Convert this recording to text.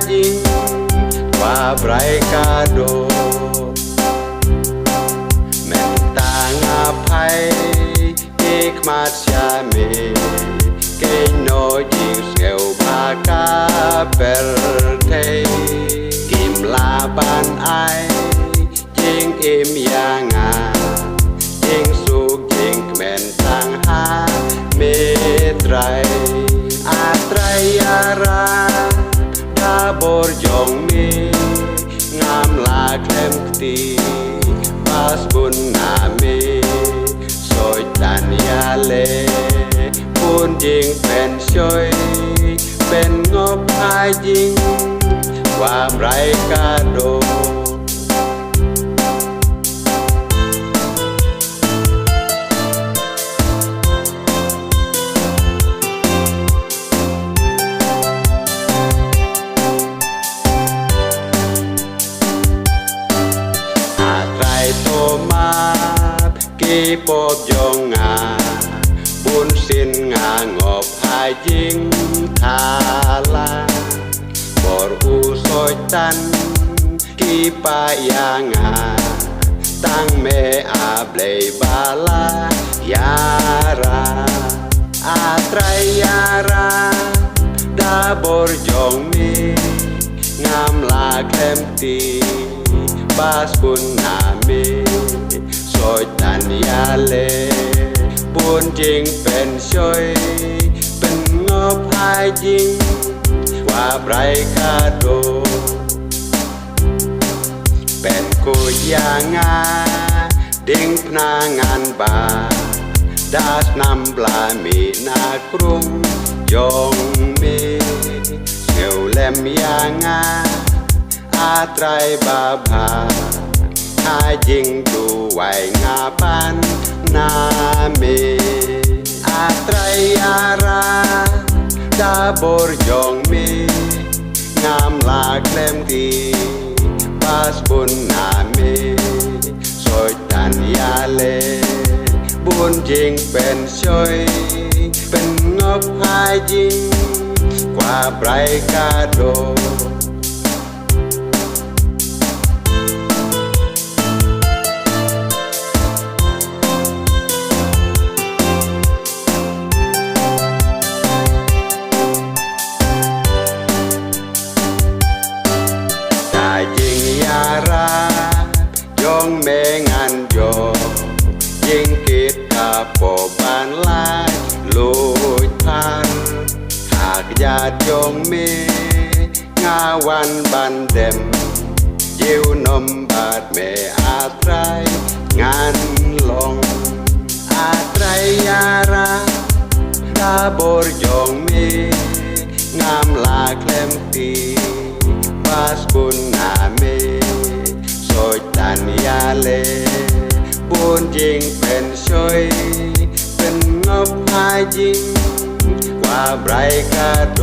ยิ่งกว่าไรกาโดแม่นตางอภัยอีกมาชาเมเกโนยิงเสวบากาเปรเทกิมลาบานไอยิงอิมยางายิงสุกยิงแม่นตังหาเมตรายอาตรายาราดาบอร์ยองมีงามลาเคลมตีบาสบุญนามีสอยตันยาเลบุญยิงเป็นช่วยเป็นงบพายยิงความไรกาโดกีปบยองงาบุญสินงางอบหายยิงทาลาบอรอูซอยตันกีปายางาตั้งเมอาเบลบาลายาราอาตรายาราดาบอรยองมีงามลาแคมตีบาสบุญนามีสอยตันยาเลบุญจริงเป็นช่วยเป็นงบหายยิงกว่าไรกาโดเป็นกุยางาดิ่งพนางานบาดาสนำปลามีนากรุงยองมีเสียวแหลมยางาอาไตรบาบาหายิงดูไหวงาปันนาเมอาไตรยาราดาบอร์ยองมีงามลาเคลมตีบาสบุญนาเมสอยตันยาเลบุญยิงเป็นช่วยเป็นงบหายยิงกว่าไรกาโดยองเมงันโยยิงกิดกาปบานลายลุยพันหากญาติยองเมงาวันบันเดมยิวนมบาดเมอาไตรงานลงอาไตรยาราดาบอร์ยองเมงามลาเคลมตีบาสบุญนาเมสอยตันยาเลบุญยิงเป็นช่วยเป็นงบหายยิงกว่าไรกาโด